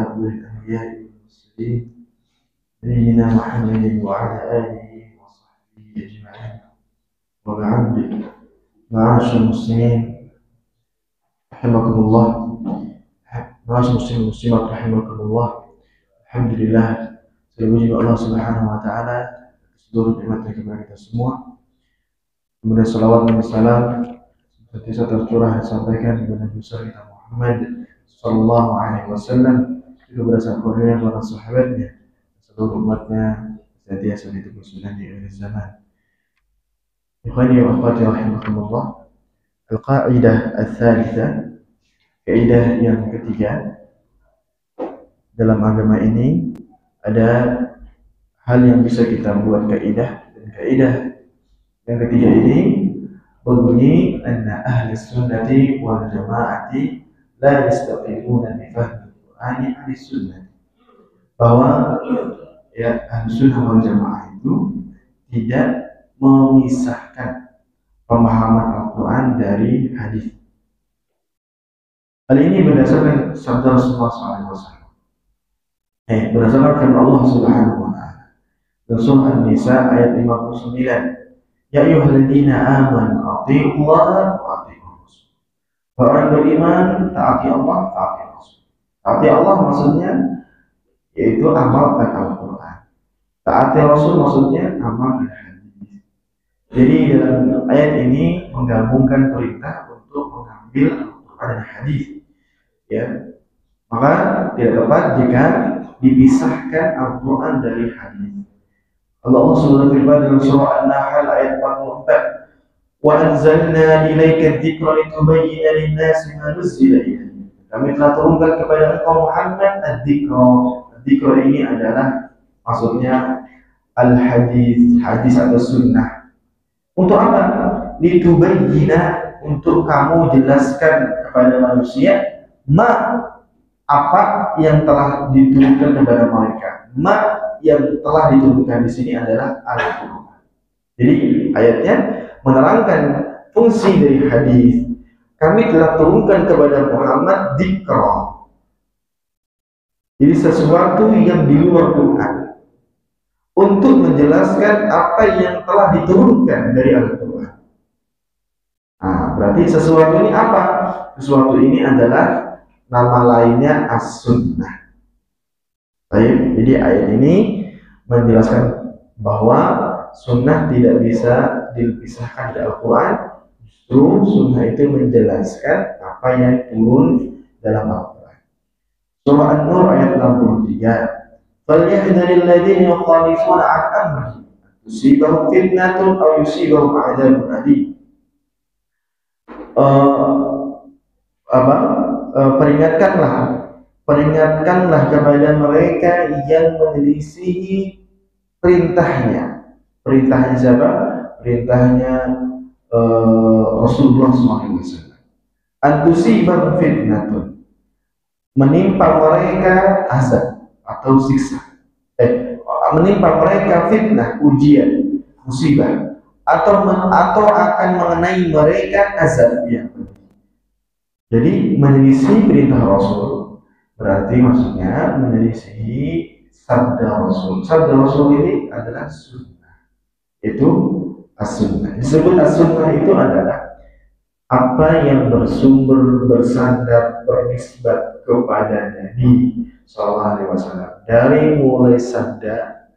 أفضل الأنبياء والمرسلين نبينا محمد وعلى آله وصحبه أجمعين. وبعد، معاشر المسلمين رحمكم الله، معاشر المسلمين والمسلمات رحمكم الله. Alhamdulillah, terpuji Allah Subhanahu wa taala seluruh nikmatnya kepada kita semua. Kemudian salawat dan salam senantiasa tercurah dan disampaikan kepada Nabi kita Muhammad sallallahu alaihi wasallam, juga kepada sahabatnya, para sahabatnya, seluruh umatnya senantiasa diteguh sunnah di akhir zaman. Ikhwani wa akhwati rahimakumullah. Al-qaidah ats-tsalitsah, kaidah yang ketiga dalam agama ini, ada hal yang bisa kita buat kaidah, dan kaidah yang ketiga ini berbunyi anna ahli sunnati wal jamaati la yastaqimuna bi fahmi al-Qur'ani ahli sunnah, bahwa ya ahli sunnah wal jamaah itu tidak memisahkan pemahaman Al-Quran dari hadis. Hal ini berdasarkan sabda Rasulullah SAW. Berdasarkan firman Allah Subhanahu wa taala dalam surah An-Nisa ayat 59, ya ayyuhalladzina amanu athi'ullaha wa athi'ur rasul. Orang beriman taati Allah, taati Rasul. Taati Allah maksudnya yaitu amalkan Al-Quran. Taati Rasul maksudnya amalkan hadis. Jadi dalam ayat ini menggabungkan perintah untuk mengambil Al-Quran dan hadis. Ya, maka tidak tepat jika dipisahkan Al-Quran dari hadis. Allah SWT berfirman dalam surah An-Nahl ayat 44, wa anzalna ilaika dzikra litubayyana lin-nasi ma nuzila ilaihim. Kami telah turunkan kepada engkau Muhammad ad-dzikra. Dzikra ini adalah maksudnya al-hadis, hadis atau sunnah. Untuk apa? Litubayyana, untuk kamu jelaskan kepada manusia apa yang telah diturunkan kepada mereka. Yang telah diturunkan di sini adalah Al-Quran. Jadi ayatnya menerangkan fungsi dari hadis. Kami telah turunkan kepada Muhammad dzikra. Jadi sesuatu yang di luar Quran untuk menjelaskan apa yang telah diturunkan dari Al-Quran. Berarti sesuatu ini apa? Sesuatu ini adalah nama lainnya as-sunnah. Baik, jadi ayat ini menjelaskan bahwa sunnah tidak bisa dipisahkan dari Al-Quran. Justru sunnah itu menjelaskan apa yang turun dalam Al-Quran. Surah An-Nur ayat 63. Falyahdharil ladzina yukhalifuna 'an amrihi tusibahum fitnatun aw yusibahum 'adzabun alim. Peringatkanlah kepada mereka yang menyelisihi perintahnya. Perintahnya siapa? Perintahnya Rasulullah SAW. Antusibahum fitnatun, menimpa mereka azab atau siksa. Menimpa mereka fitnah, ujian, musibah, atau akan mengenai mereka azab yang pedih. Jadi menyelisih perintah Rasul berarti maksudnya menyelisih sabda Rasul. Sabda Rasul ini adalah sunnah. Itu as-sunnah. Disebut as-sunnah itu adalah apa yang bersandar bernisbat kepada Nabi SAW, dari mulai sabda,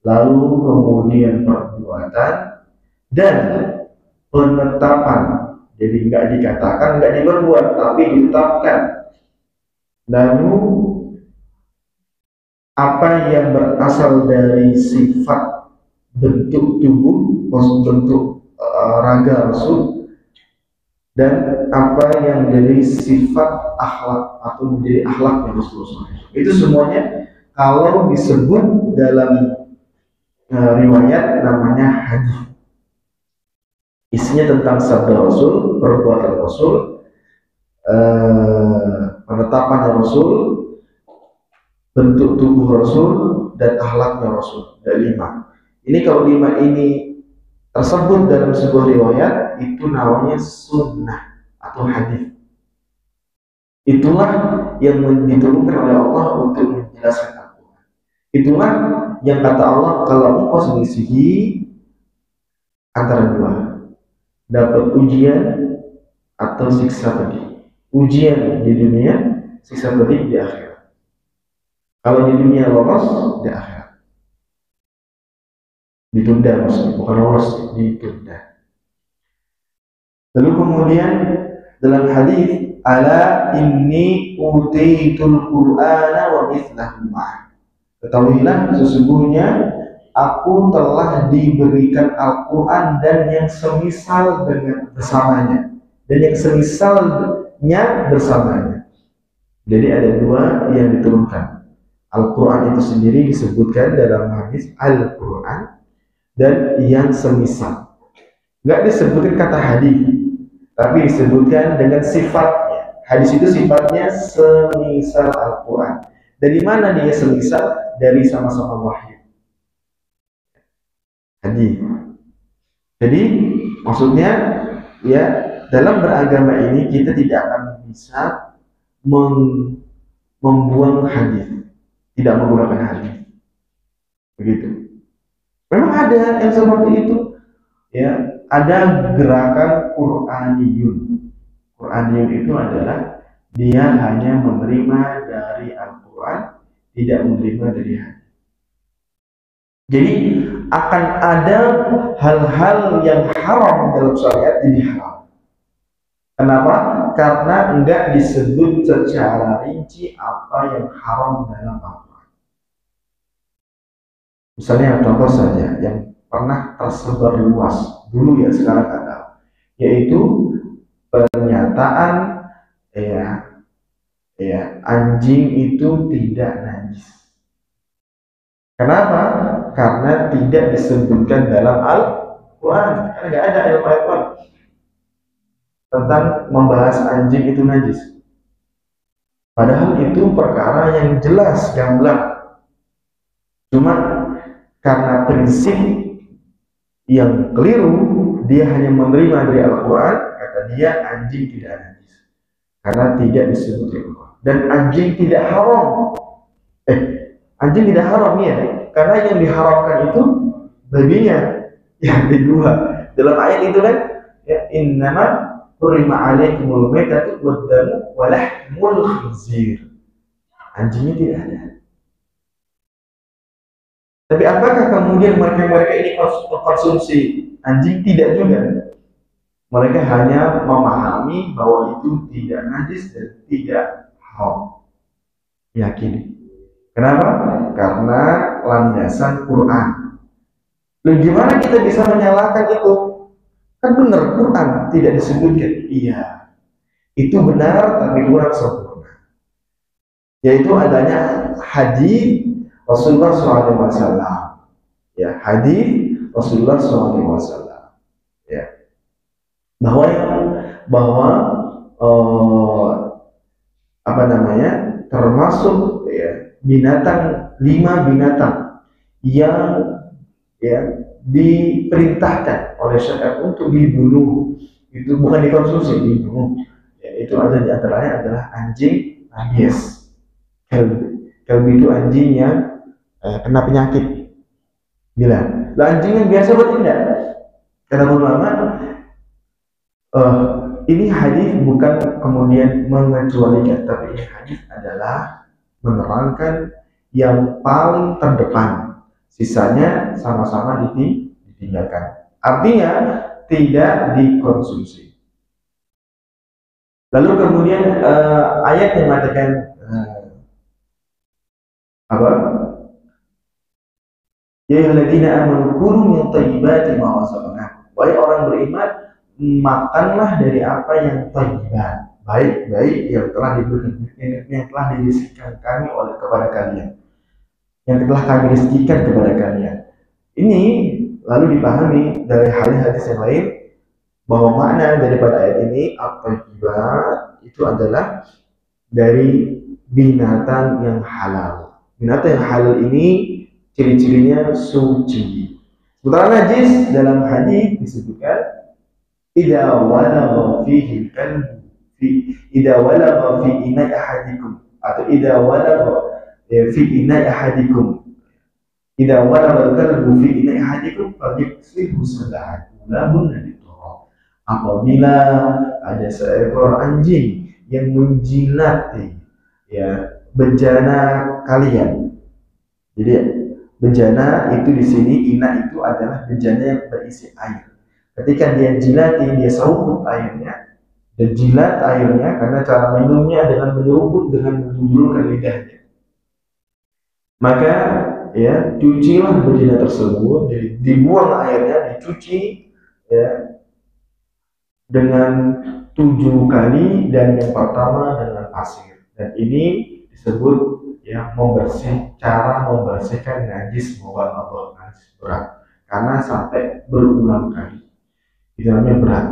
lalu kemudian perbuatan dan penetapan. Jadi nggak dikatakan, nggak diperbuat, tapi ditetapkan. Lalu apa yang berasal dari sifat bentuk tubuh, bentuk raga Rasul, dan apa yang dari sifat akhlak atau menjadi akhlaknya Rasulullah. Itu semuanya kalau disebut dalam riwayat namanya hadis. Isinya tentang sabda Rasul, perbuatan Rasul, penetapan Rasul, bentuk tubuh Rasul, dan akhlaknya Rasul. Ada 5. Ini kalau 5 ini tersebut dalam sebuah riwayat, itu namanya sunnah atau hadis. Itulah yang diturunkan oleh Allah untuk menjelaskan Al-Quran. Itulah yang kata Allah, kalau engkau selisihi antara dua, dapat ujian atau siksa pedih. Ujian di dunia, siksa pedih di akhirat. Kalau di dunia lolos, di akhirat ditunda, maksudnya bukan lolos, ditunda. Lalu kemudian dalam hadis, ala inni utitul qur'ana wa mithlahu ma'ah. Ketahuilah sesungguhnya aku telah diberikan Al-Quran dan yang semisal dengan bersamanya, dan yang semisalnya bersamanya. Jadi ada dua yang diturunkan. Al-Quran itu sendiri disebutkan dalam hadis Al-Quran, dan yang semisal. Nggak disebutkan kata hadis, tapi disebutkan dengan sifatnya. Hadis itu sifatnya semisal Al-Quran. Dari mana dia semisal? Dari sama-sama wahyu. Hadis. Jadi maksudnya ya, dalam beragama ini kita tidak akan bisa membuang hadis, tidak menggunakan hadis. Begitu. Memang ada yang seperti itu, ya. Ada gerakan Quraniyun. Quraniyun itu adalah dia hanya menerima dari Al-Quran, tidak menerima dari hadis. Jadi akan ada hal-hal yang haram dalam syariat ini haram. Kenapa? Karena enggak disebut secara rinci apa yang haram dalam Al-Quran. Misalnya contoh saja yang pernah tersebar luas dulu, ya sekarang ada, yaitu pernyataan anjing itu tidak najis. Kenapa? Karena tidak disebutkan dalam Al-Quran. Karena nggak ada dalam Al-Quran tentang membahas anjing itu najis. Padahal itu perkara yang jelas, gamblang. Cuma karena prinsip yang keliru, dia hanya menerima dari Al-Quran, kata dia anjing tidak najis karena tidak disebut Al-Quran. Dan anjing tidak haram. Anjing tidak haram ya, karena yang diharamkan itu babinya. Yang kedua, dalam ayat itu kan, ya, innama hurrima alaikumul maitatu waddamu wa lahmul khinzir. Anjingnya tidak ada. Tapi apakah kemudian mereka ini konsumsi anjing? Tidak juga. Mereka hanya memahami bahwa itu tidak najis dan tidak haram. Yakini. Kenapa? Karena landasan Quran. Lalu gimana kita bisa menyalahkan itu? Kan benar, Quran tidak disebutkan. Iya, itu benar, tapi kurang sempurna. Yaitu adanya hadis Rasulullah SAW, ya, hadis Rasulullah SAW, ya, bahwa termasuk ya binatang, 5 binatang yang ya diperintahkan oleh syariat untuk dibunuh, itu bukan dikonsumsi, dibunuh. Ya, itu ada di antaranya adalah anjing rabies. Kalbi itu anjing yang kena penyakit gila. Anjing yang biasa bertindak. Kata ulama, ini hadis bukan kemudian mengecualikan, tapi ini hadis adalah menerangkan yang paling terdepan. Sisanya sama-sama ditinggalkan. Artinya tidak dikonsumsi. Lalu kemudian ayat yang mengatakan apa? Ya ayyuhalladzina amanu kulu min thayyibati ma razaqnakum. Wahai orang beriman, makanlah dari apa yang thayyibat, baik-baik yang telah diberikan, yang telah dirizkikan kami kepada kalian, yang telah kami rizkikan kepada kalian. Ini lalu dipahami dari hadis-hadis yang lain bahwa makna daripada ayat ini at-thayyibat itu adalah dari binatang yang halal. Binatang yang halal ini ciri-cirinya suci. Sementara najis dalam hadis disebutkan idza walagha fihi kalbu idza walagha fi ina'i ahadikum atau idza walagha fi ina'i ahadikum idza walagha al-kalbu fi ina'i ahadikum falyaksilhu sab'an ulahunna biturab. Apabila ada seekor anjing yang menjilati ya bejana kalian. Jadi bejana itu di sini ina itu adalah bejana yang berisi air. Ketika dia jilati, dia seruput airnya dan jilat airnya karena cara minumnya dengan menyeruput dengan menjulurkan lidahnya. Maka ya cucilah bejana tersebut, jadi dibuang airnya, dicuci ya dengan 7 kali dan yang pertama dengan pasir. Dan ini disebut ya cara membersihkan najis mughalladh, najis berat, karena sampai berulang kali. Itu namanya berat.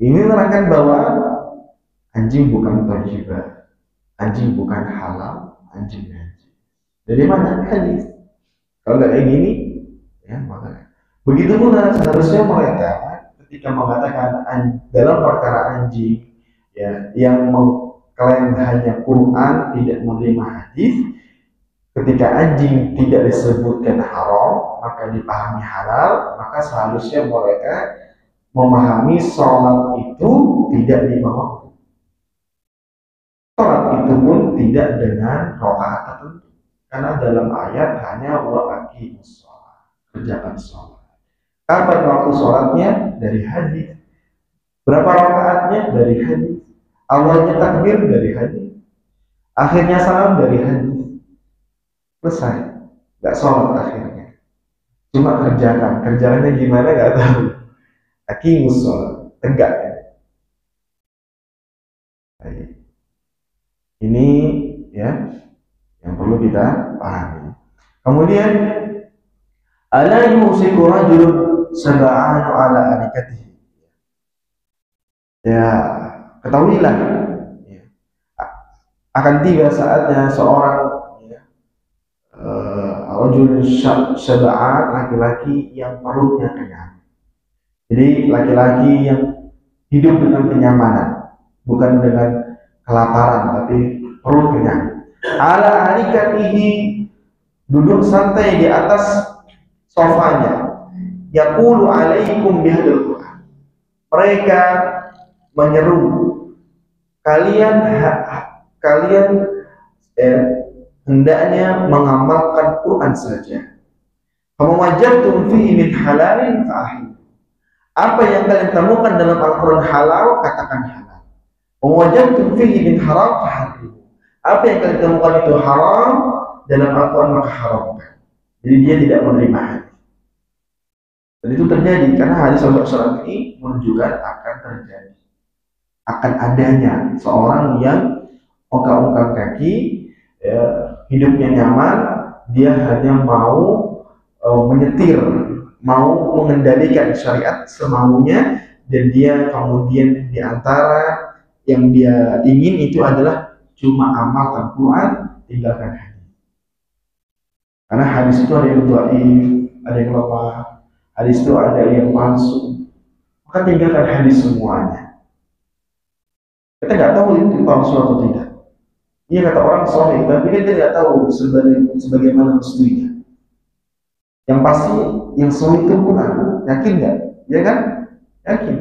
Ini menerangkan bahwa anjing bukan thayyibah, anjing bukan halal, anjing najis. Dari mana hadis? Kalau nggak kayak gini, ya makanya. Begitu pula seharusnya mereka ketika mengatakan dalam perkara anjing ya yang mengklaim hanya Quran tidak menerima hadis, ketika anjing tidak disebutkan haram maka dipahami halal, maka seharusnya mereka memahami sholat itu tidak lima waktu, sholat itu pun tidak dengan rakaat tertentu, karena dalam ayat hanya wa aqimus sholat, kerjakan sholat. Kapan waktu sholatnya? Dari hadis. Berapa rakaatnya? Dari hadis. Awalnya takbir dari hadis, akhirnya salam dari hadis. Selesai, nggak sholat akhirnya, cuma kerjakannya gimana nggak tahu. Aqimus sholat, tegak. Ini ya yang perlu kita pahami. Kemudian ala yusiku rajulun sab'an ala anikatihi. Ya, ketahuilah ya, akan tiba saatnya seorang rajulun sab'an, laki-laki yang perutnya kenyang. Jadi laki-laki yang hidup dengan kenyamanan, bukan dengan kelaparan, tapi perut kenyang. Ala anikatihi, duduk santai di atas sofanya. Yaqulu alaikum bihadal Quran. Mereka menyeru kalian hendaknya mengamalkan Quran saja. Faman wajadtum fihi min halalin fa'ahil. Apa yang kalian temukan dalam Al-Quran halal, katakan halal. Faman wajadtum fihi min haram fa'ahil. Apa yang kalian temukan itu haram dalam Al-Quran, maka haramkan. Jadi dia tidak menerima hadis. Dan itu terjadi karena hadis Rasulullah ini menunjukkan akan terjadi, akan adanya seorang yang ongkang-ongkang kaki, ya, hidupnya nyaman, dia hanya mau menyetir, mau mengendalikan syariat semaunya, dan dia kemudian di antara yang dia ingin itu adalah cuma amalkan Quran, tinggalkan hadis. Karena hadis itu ada yang dhaif, ada yang lemah, hadis itu ada yang palsu, maka tinggalkan hadis semuanya. Kita nggak tahu itu palsu atau tidak. Iya kata orang sahih, tapi kita tidak tahu sebagaimana mestinya. Yang pasti yang sahih itu Quran, yakin nggak? Ya kan? Yakin.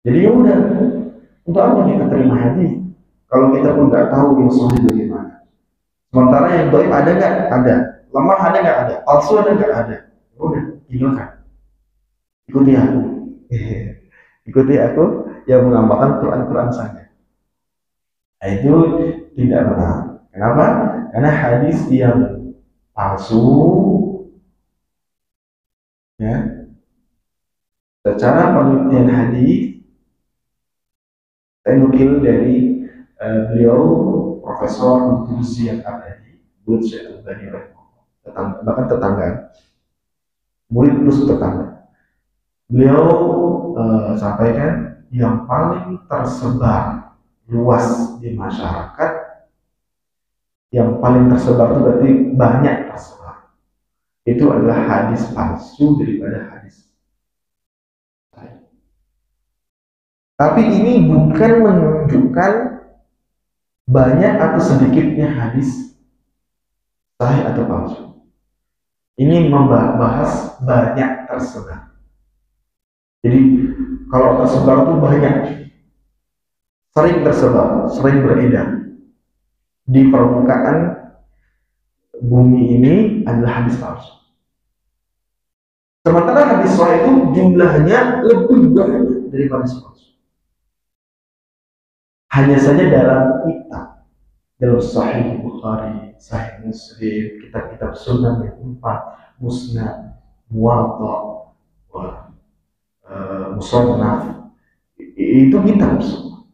Jadi ya udah, untuk apa kita terima hadis kalau kita pun nggak tahu yang sahih bagaimana? Sementara yang dhaif ada nggak? Ada. Lemah ada nggak? Ada. Palsu ada nggak? Ada. Udah, tinggalkan. Ikuti aku. Ikuti aku yang mengamalkan Quran saja. Nah, itu tidak benar. Kenapa? Karena hadis yang palsu, ya, secara penelitian hadis, saya nukil dari beliau Profesor Mutusi yang abadi, murid Syekh Al-Albani, bahkan tetangga, murid plus tetangga. Beliau sampaikan yang paling tersebar luas di masyarakat, yang paling tersebar itu berarti banyak tersebar, itu adalah hadis palsu daripada hadis Tapi ini bukan menunjukkan banyak atau sedikitnya hadis sahih atau palsu. Ini membahas banyak tersebar. Jadi kalau tersebar itu banyak, sering tersebar, sering beredar di permukaan bumi ini adalah hadis palsu. Sementara hadis sahih itu jumlahnya lebih banyak daripada hadis palsu. Hanya saja dalam kitab, dalam Sahih Bukhari, Sahih Muslim, kitab-kitab Sunan yang 4, Musnad, Muwatta, Musannaf, itu kitab semua.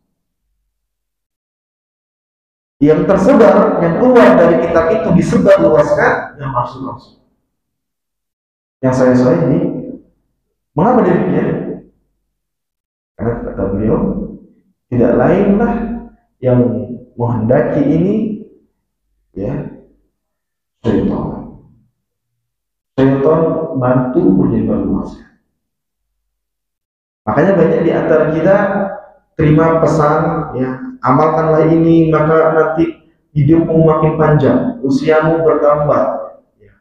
Yang tersebar, yang keluar dari kitab itu disebar luaskan yang palsu-palsu. Yang saya ini, mengapa demikian? Karena kata beliau, tidak lainlah yang menghendaki ini, ya, syaitan. Syaitan bantu menyebar luaskan. Makanya banyak di antara kita terima pesan, ya, amalkanlah ini maka nanti hidupmu makin panjang, usiamu bertambah, ya,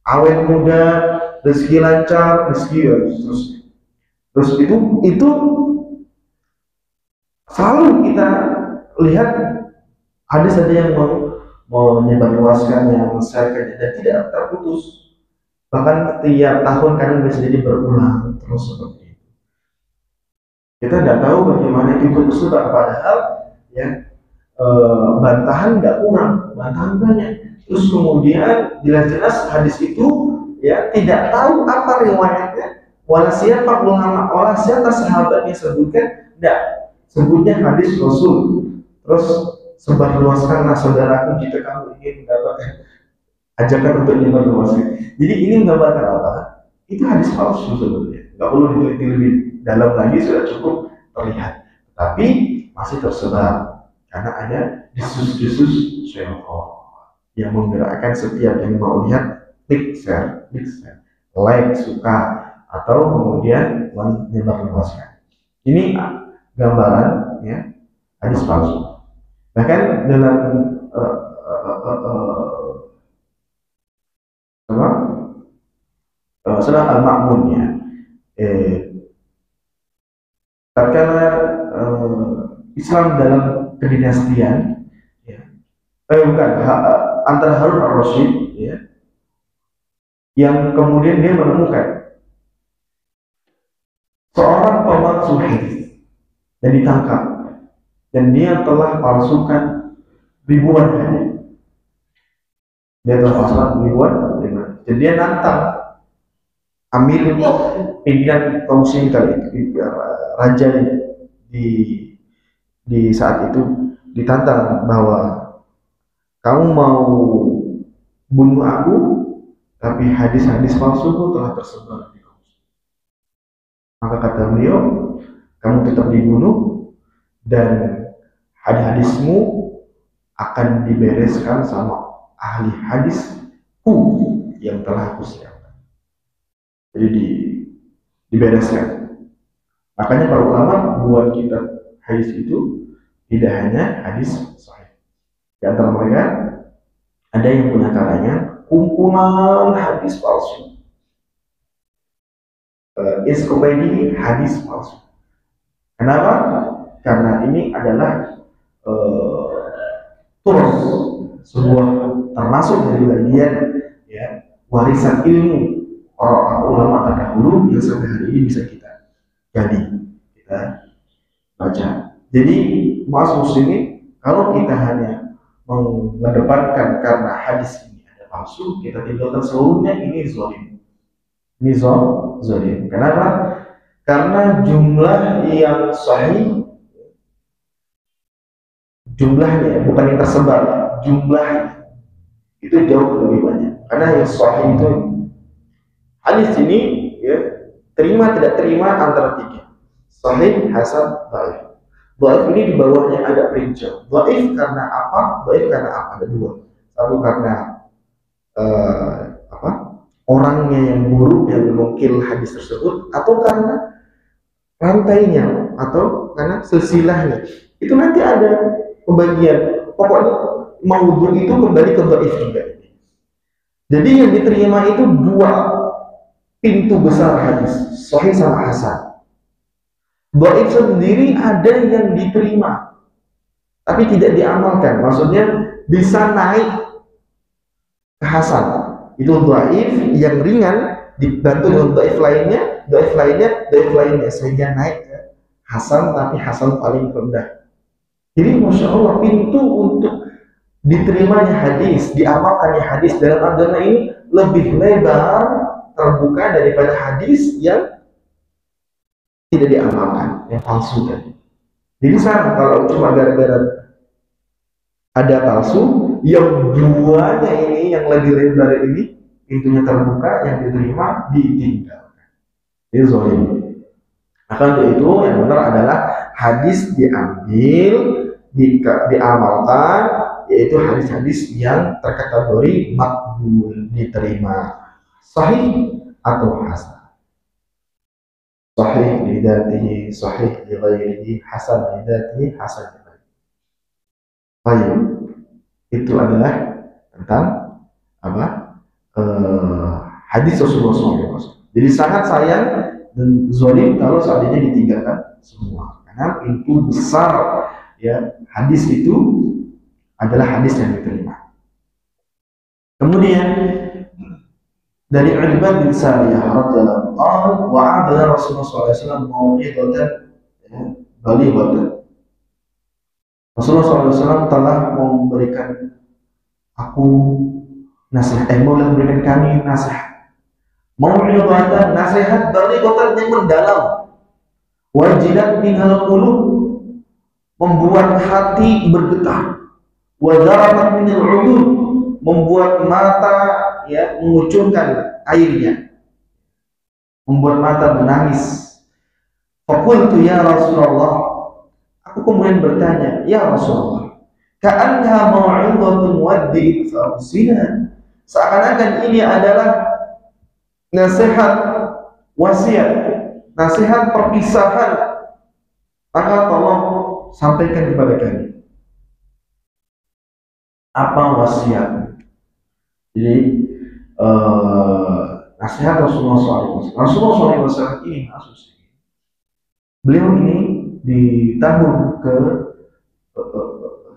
awet muda, rezeki lancar, rezeki terus itu selalu kita lihat hadis ada yang mau menyebarluaskan, yang menyebarkan dan tidak terputus, bahkan tiap tahun kadang bisa jadi berulang terus seperti itu. Kita nggak tahu bagaimana itu tersebar, padahal ya bantahan nggak kurang, bantahan banyak. Terus kemudian jelas-jelas hadis itu ya tidak tahu apa riwayatnya, wala siapa ulama, wala siapa sahabat yang sebutkan, tidak, sebutnya hadis Rasul. Terus sebarluaskanlah saudaraku jika kamu ingin mendapatkan ajakan untuk menyebarluaskan. Jadi ini menggambarkan apa? Itu hadis palsu sebenarnya. Nggak perlu diteliti lebih dalam lagi, sudah cukup terlihat. Tapi masih tersebar karena ada desus-desus syaitan yang menggerakkan setiap yang mau lihat klik share, like, suka, atau kemudian menyebarluaskan. Ini gambaran, ya, hadis palsu. Bahkan dalam surah Al-Ma'mun, ya, tatkala Islam dalam kedinastian, ya, bukan antara Harun al-Rasyid, ya, yang kemudian dia menemukan seorang pemalsu hadis dan ditangkap, dan dia telah palsukan ribuan hadis. Dia telah palsukan ribuan, dan dia nantang amir pimpinan kaum muslimin kali itu, raja di saat itu, ditantang bahwa kamu mau bunuh aku, tapi hadis-hadis palsu telah tersebar di kaum. Maka kata beliau, kamu tetap dibunuh dan hadis-hadismu akan dibereskan sama ahli hadisku yang telah aku siapkan. Jadi dibereskan. Makanya para ulama buat kitab hadis itu tidak hanya hadis sahih. Di antara mereka ada yang punya karangan kumpulan hadis palsu, ensiklopedia hadis palsu. Kenapa? Karena ini adalah terus sebuah termasuk dari bagian, ya, warisan ilmu orang ulama terdahulu yang sampai hari ini bisa kita baca. Jadi mas muslimin, kalau kita hanya mengedepankan karena hadis ini ada palsu, kita tinggalkan seluruhnya, ini zalim. Ini zalim. Kenapa? Karena jumlah yang sahih, jumlahnya bukan yang tersebar, jumlahnya itu jauh lebih banyak. Karena yang sahih itu hadis ini, ya, terima tidak terima antara tiga: sahih, hasan, dhaif. Dhaif ini di bawahnya ada perincian. Dhaif karena apa? Dhaif karena apa? Ada dua. Satu karena orangnya yang buruk yang menukil hadis tersebut, atau karena rantainya, atau karena silsilahnya. Itu nanti ada pembagian. Pokoknya maudhu itu kembali ke dhaif juga. Jadi yang diterima itu dua pintu besar hadis, sahih sama hasan. Dhaif sendiri ada yang diterima tapi tidak diamalkan. Maksudnya bisa naik ke hasan. Itu dhaif yang ringan dibantu dengan dhaif lainnya sehingga naik ke hasan, tapi hasan paling rendah. Jadi Masya Allah, pintu untuk diterimanya hadis, diamalkannya hadis dalam agama ini lebih lebar, terbuka daripada hadis yang tidak diamalkan, yang palsu tadi. Jadi sama, kalau cuma gara-gara ada palsu, yang duanya ini, yang lebih lebar ini, pintunya terbuka, yang diterima, ditinggalkan. Ini zalim. Maka untuk itu yang benar adalah hadis diambil, diamalkan, yaitu hadis-hadis yang terkategori makbul, diterima, sahih atau hasan. Sahih li dzatihi, sahih li ghairihi, hasan li dzatihi, hasan li ghairihi. Baik, itu adalah tentang apa? Hadis Rasulullah SAW. Jadi sangat sayang dan zalim kalau seandainya ditinggalkan semua, karena pintu besar ya hadis itu adalah hadis yang diterima. Kemudian dari Ubadah bin Sariyah radhiyallahu anhu, wa'ada Rasulullah SAW mau'idatan balighatan. Rasulullah SAW telah memberikan aku nasihat, memberikan kami nasihat. Mau'idatan, nasihat balighatan yang mendalam. Wajilat minhal qulub, membuat hati bergetar. Wa dharabat minal uyun, membuat mata ya mengucurkan airnya, membuat mata menangis. Faqultu ya Rasulullah, aku kemudian bertanya, ya Rasulullah, ka'annaha mau'izatun muwaddi'in fa'usina, seakan-akan ini adalah nasihat wasiat, nasihat perpisahan, maka tolong sampaikan kepada kami apa wasiat. Jadi nasihat Rasulullah SAW. Rasulullah SAW ini kasus. Beliau ini di tahun ke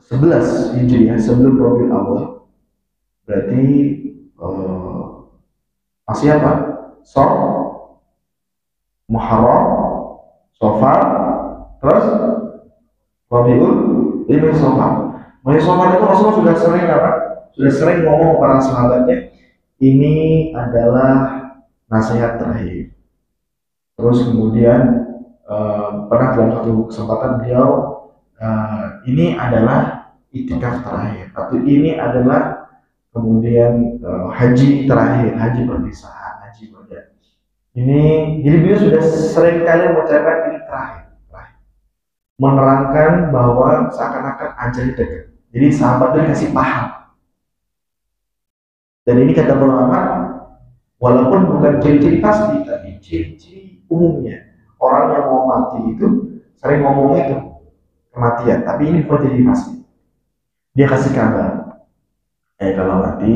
11 Hijriah, sebelum Rabiul Awal. Berarti masih apa? Muharram, Safar, terus Rabiul Safar. Rabiul Safar itu Rasulullah sudah sering apa? Sudah sering ngomong para sahabatnya, ini adalah nasihat terakhir. Terus kemudian pernah dalam satu kesempatan beliau, ini adalah iktikaf terakhir, atau ini adalah kemudian haji terakhir, haji perpisahan, haji wada. Ini jadi beliau sudah sering kali mengucapkan ini terakhir, menerangkan bahwa seakan-akan ajal dekat. Jadi sahabat itu kasih paham. Dan ini kata ulama, walaupun bukan ciri-ciri pasti, tapi ciri-ciri umumnya. Orang yang mau mati itu sering ngomong itu kematian, tapi ini bukan ciri pasti. Dia kasih kabar, kalau mati,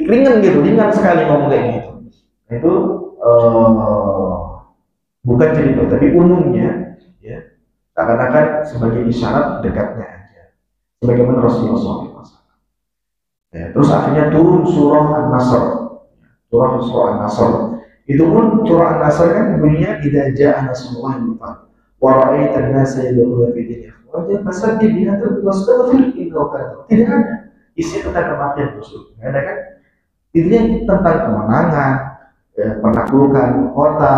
ringan gitu, ringan sekali ngomong kayak gitu. Itu bukan ciri itu, tapi umumnya, ya, seakan-akan sebagai isyarat dekatnya aja. Sebagaimana Rasulullah SAW. Ya, terus akhirnya turun surah An-Nasr. Surah An-Nasr. Itu pun surah An-Nasr kan bunyinya idza jaa nasrullahi wal fath wa ra'aita an-nasa yadkhuluna fi dinillah afwaja fasabbih bihamdi wastaghfir innahu kana. Tidak ada isi tentang kematian Rasul. Tidak ada kan? Intinya tentang kemenangan, ya, penaklukan kota,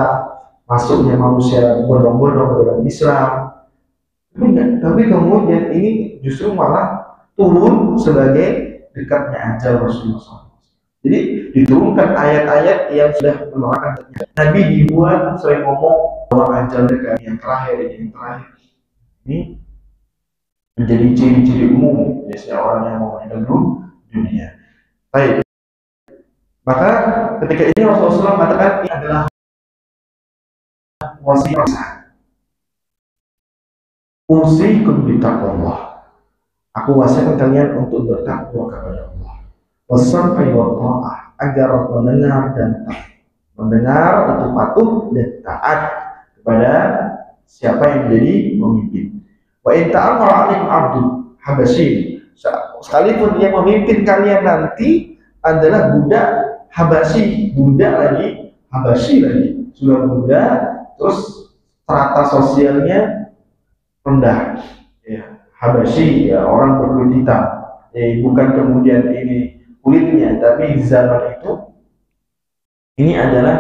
masuknya manusia berbondong-bondong ke dalam Islam. Tapi kemudian ini justru malah turun sebagai dekatnya ajal Rasulullah SAW. Jadi diturunkan ayat-ayat yang sudah menerangkan Nabi dibuat sering ngomong bahwa ajal dekat, yang terakhir, yang terakhir. Ini menjadi ciri-ciri umum biasanya orang yang mau meninggal dunia. Baik. Maka ketika ini Rasulullah SAW mengatakan ini adalah wasiat. Usikum bitaqwallah. Aku wasiatkan kalian untuk bertakwa kepada Allah. Wasam'i wa ta'ah, agar mendengar dan taat. Mendengar untuk patuh dan taat kepada siapa yang menjadi pemimpin. Wa in ta'amara 'alaikum 'abdun habasyi, sekalipun dia memimpin kalian nanti adalah budak Habasyi, budak lagi, Habasyi lagi, sudah budak, terus strata sosialnya rendah, ya, Habasyi, ya, orang berkulit hitam, bukan kemudian ini kulitnya, tapi zaman itu ini adalah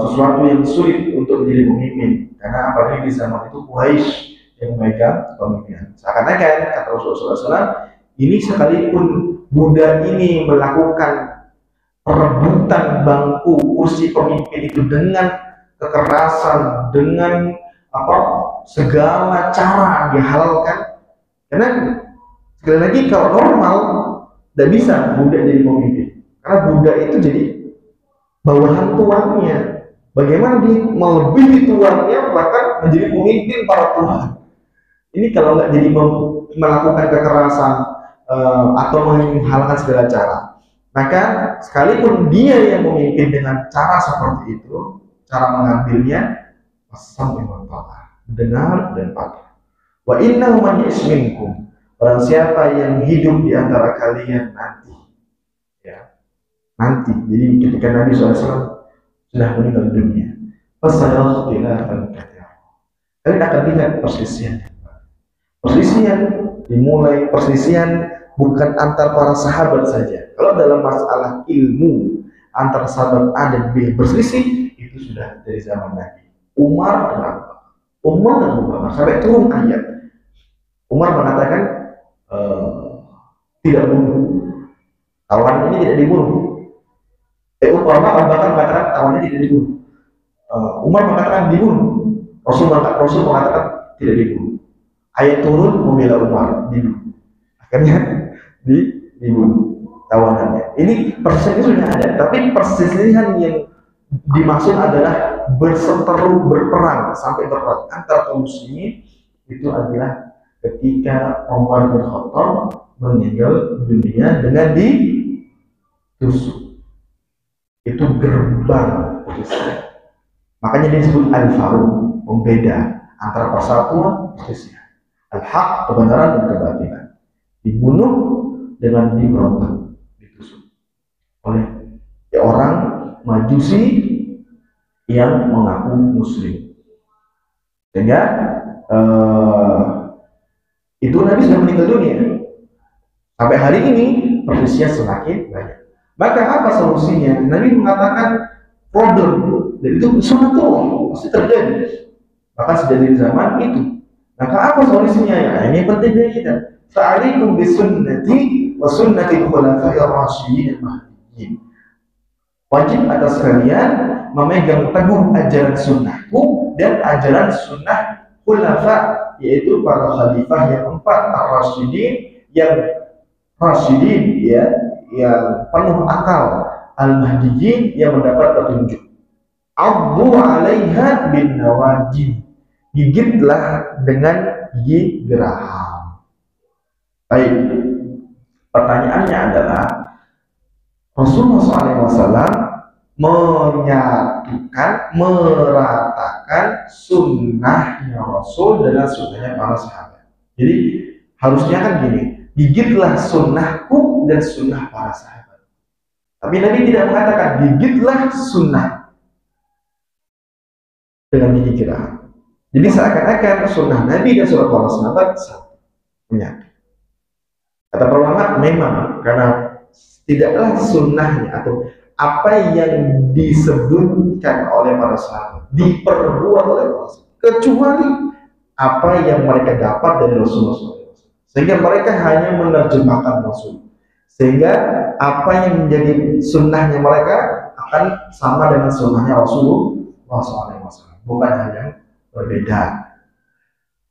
sesuatu yang sulit untuk menjadi pemimpin, karena apalagi di zaman itu Quraisy yang memegang pemimpinan. Seakan-akan kata Rasulullah SAW, ini sekalipun budak ini melakukan perebutan bangku kursi pemimpin itu dengan kekerasan, dengan segala cara dihalalkan, karena sekali lagi kalau normal tidak bisa budak jadi pemimpin, karena budak itu jadi bawahan tuannya. Bagaimana dia melebihi tuannya bahkan menjadi pemimpin para tuan. Ini kalau nggak jadi melakukan kekerasan atau menghalalkan segala cara, maka sekalipun dia yang memimpin dengan cara seperti itu, cara mengambilnya asam dengar dan patuh. Wa innahu man yasminkum, barang siapa yang hidup di antara kalian nanti, ya, nanti. Jadi ketika Nabi SAW sudah meninggal dunia, kalian akan lihat perselisihan. Perselisihan dimulai, perselisihan bukan antar para sahabat saja. Kalau dalam masalah ilmu antar sahabat A dan B berselisih, itu sudah dari zaman Nabi. Umar dan Abu Bakar sampai turun ayat. Umar mengatakan tidak bunuh, tawanan ini tidak dibunuh. Abu Bakar mengatakan tawanan tidak dibunuh. Umar mengatakan dibunuh. Rasul mengatakan tidak dibunuh. Ayat turun membela Umar, dibunuh. Akhirnya dibunuh tawanannya. Ini persisnya sudah ada, tapi persisnya yang dimaksud adalah berseteru, berperang sampai berperang antar kaum muslimin. Itu adalah ketika Umar bin Khattab meninggal dunia dengan ditusuk. Itu gerbang Islam. Makanya disebut Al-Faruq, pembeda antara persatuan Islam. Al-Haq, kebenaran dan kebatilan. Dibunuh dengan diberontak, ditusuk oleh orang Majusi yang mengaku Muslim. Sehingga itu Nabi sudah meninggal dunia. Sampai hari ini perselisihan semakin banyak. Maka apa solusinya? Nabi mengatakan problem, dan itu sunatullah pasti terjadi. Bahkan sejak dari zaman itu. Maka apa solusinya? Ya, ini penting dari kita. Fa'alaikum bisunnati wa sunnati khulafa'ir rasyidin al-mahdiyyin. Wajib atas kalian memegang teguh ajaran sunnahku dan ajaran sunnah khulafa, yaitu para khalifah yang 4 ar-rasyidin, yang rasyidin, ya, yang penuh akal, al-mahdiyyin, yang mendapat petunjuk. Addu 'alaiha bin nawajib, gigitlah dengan gigi geraham. Baik, pertanyaannya adalah Rasulullah SAW menyatukan, meratakan sunnahnya Rasul dengan sunnahnya para sahabat. Jadi harusnya kan gini, gigitlah sunnahku dan sunnah para sahabat. Tapi Nabi tidak mengatakan gigitlah sunnah dengan gigi geraham. Jadi seakan-akan sunnah Nabi dan sunnah para sahabat satu, menyatu. Kata para ulama, memang karena tidaklah sunnahnya atau apa yang disebutkan oleh para sahabat diperbuat oleh para sahabat, kecuali apa yang mereka dapat dari Rasulullah SAW. Sehingga mereka hanya menerjemahkan Rasul. Sehingga apa yang menjadi sunnahnya mereka akan sama dengan sunnahnya Rasulullah SAW. Bukan hanya berbeda.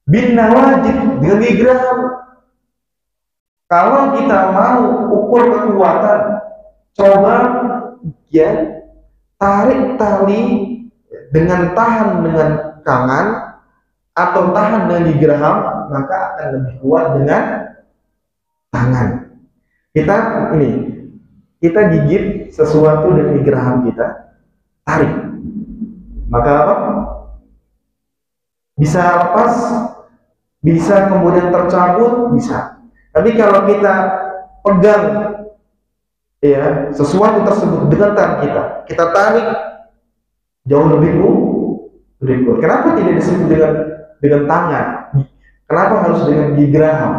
Bin nawajib, dengan gigi geraham. Kalau kita mau ukur kekuatan, coba ya tarik tali dengan tahan dengan tangan, atau tahan dengan gigi geraham, maka akan lebih kuat dengan tangan. Kita ini, kita gigit sesuatu dengan gigi geraham kita, tarik, maka apa? Bisa lepas, bisa kemudian tercabut, bisa. Tapi kalau kita pegang ya sesuatu tersebut dengan tangan kita tarik jauh lebih kuat. Kenapa tidak disebut dengan tangan? Kenapa harus dengan gigi geraham?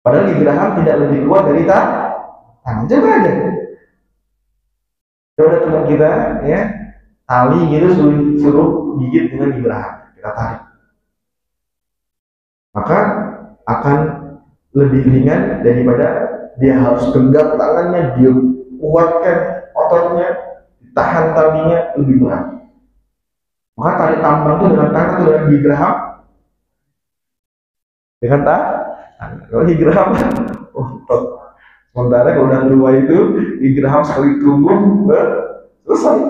Padahal gigi geraham tidak lebih kuat dari tangan. Coba aja. Coba teman kita ya, tali gitu suruh gigit dengan gigi geraham, kita tarik. Maka akan lebih ringan daripada dia harus genggam tangannya, dia kuatkan ototnya, tahan talinya, lebih berat. Maka tali tambang itu dengan tangan atau dengan gigi geraham? Dengan tangan. Kalau gigi geraham otot. Sementara kalau udah tua itu gigi geraham sekali tumbuh selesai,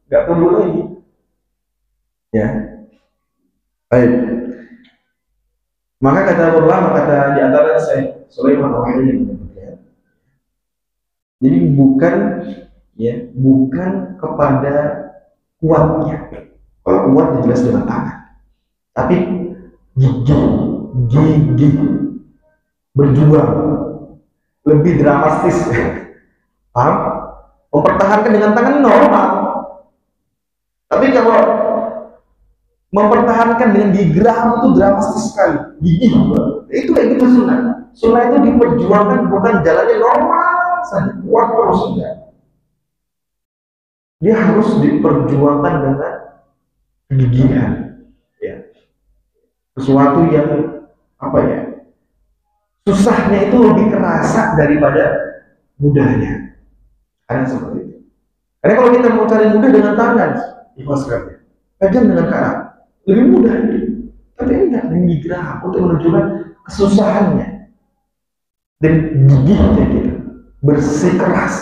nggak tumbuh lagi. Ya, baik. Maka kata ulama, kata di antara saya Sulaiman Al-Hilali, jadi bukan kepada kuatnya. Kalau kuat jelas dengan tangan, tapi gigi berjuang lebih dramatis. Paham? Mempertahankan dengan tangan normal, tapi kalau mempertahankan dengan gigi geraham itu dramatis sekali. Gigi itu kayak gitu sunnah. Sunnah itu diperjuangkan, bukan jalannya normal saja, kuat terus enggak. Dia harus diperjuangkan dengan kegigihan. Ya. Sesuatu yang apa ya? Susahnya itu lebih kerasa daripada mudahnya. Karena seperti itu. Karena kalau kita mau cari mudah dengan tangan, ikhlas sekali. Pegang dengan kanan, lebih mudah. Tapi enggak, dengan gigi geraham untuk menunjukkan kesusahannya dan gigihnya kita bersikeras.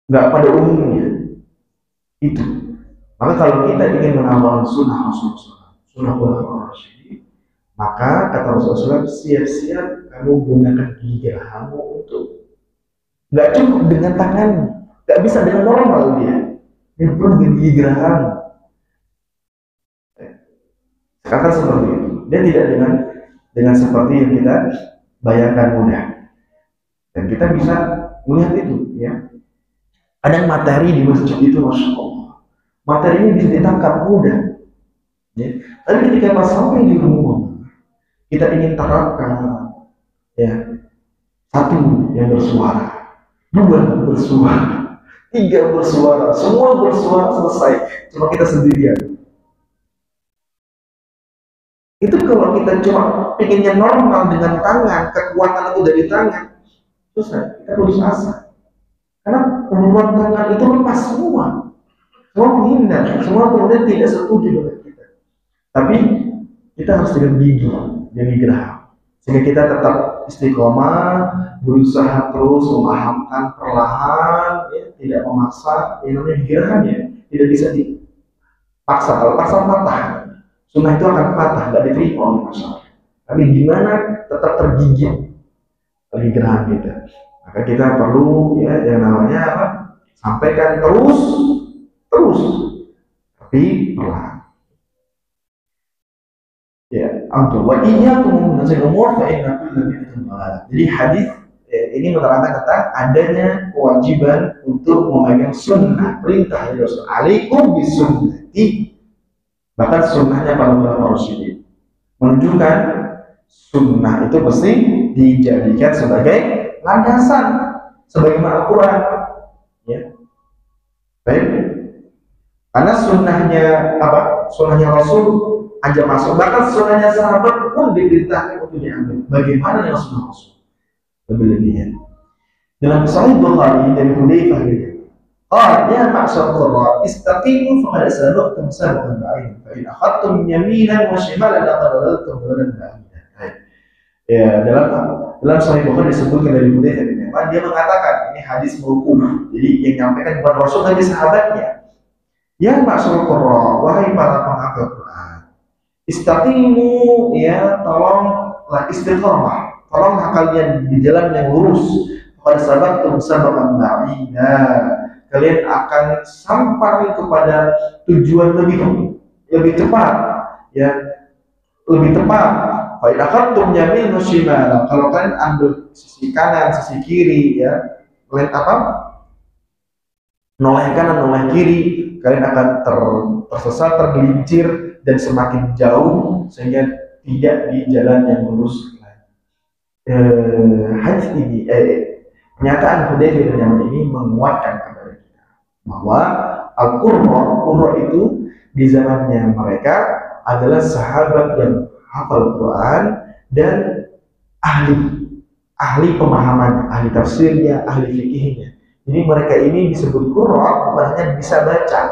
Enggak pada umumnya itu. Maka kalau kita ingin menambah sunnah khulafaur rasyidin, maka kata Rasulullah, siap-siap kamu gunakan gigi geraham untuk, nggak cukup dengan tangan, nggak bisa dengan normal dia perlu gigi geraham. Kata seperti itu, dia tidak dengan seperti yang kita bayangkan mudah. Dan kita bisa melihat itu, ya. Ada materi di masjid itu, masya Allah, materi ini bisa ditangkap mudah. Ya. Tapi ketika pas sampai di rumah, kita ingin terapkan, ya, satu yang bersuara, dua bersuara, tiga bersuara, semua bersuara selesai, cuma kita sendirian. Itu kalau kita cuma pengennya normal dengan tangan, kekuatan itu dari tangan, susah, kita putus asa. Karena kekuatan tangan itu lepas semua menghindar, semua kemudian tidak setuju dengan kita. Tapi kita harus dengan gigi geraham, sehingga kita tetap istiqomah, berusaha terus memahamkan perlahan, ya, tidak memaksa. Yang namanya geraham ya, tidak bisa dipaksa. Kalau paksa patah, sunnah itu akan patah, nggak diterima oleh masyarakat. Tapi gimana tetap tergigit bagi geraham kita. Maka kita perlu, ya, yang namanya apa? Sampaikan terus, tapi perlahan. Ya, untuk wajibnya kemudian umur, jadi hadis ini menerangkan tentang adanya kewajiban untuk memegang sunnah, perintah dari Rasul. Alaikum bisunnati, bahkan sunnahnya para ulama rasyidin menunjukkan sunnah itu mesti dijadikan sebagai landasan, sebagaimana Al-Quran. Ya, baik. Karena sunnahnya apa? Sunnahnya Rasul aja masuk, bahkan sunnahnya sahabat pun diberitakan untuk diambil. Bagaimana dengan sunnah Rasul? Lebih-lebihan. Dalam Sahih Bukhari dari Hudzaifah bin ya ma'syarullah, istaqimu faqad asabaqtum sabqan ba'id, fa in akhadtum yaminan wa shimalan laqad dhalaltum dhalalan ba'idan. Ya, dalam Sahih Bukhari disebutkan dari Hudzaifah bin Yaman, dia mengatakan, ini hadis mauquf. Jadi yang menyampaikan bukan Rasul tapi sahabatnya. Ya maksudul qurra, wahai para penghafal Quran, istaqimu, ya tolonglah istiqamah, tolonglah kalian di jalan yang lurus. Pada sabatum sababan ba'ida, kalian akan sampai kepada tujuan lebih cepat, ya lebih tepat. Fa akhadtum yamin shimala, kalau kalian ambil sisi kanan, sisi kiri, ya kalian apa? Noleh kanan, noleh kiri, kalian akan tersesat, tergelincir dan semakin jauh sehingga tidak di jalan yang lurus. Hadis ini, pernyataan Hudzaifah bin Yaman ini menguatkan kepada kita bahwa Al-Qurra itu di zamannya mereka adalah sahabat yang hafal Quran dan ahli ahli pemahamannya, ahli tafsirnya, ahli fikihnya. Jadi mereka ini disebut qurra bukan hanya bisa baca,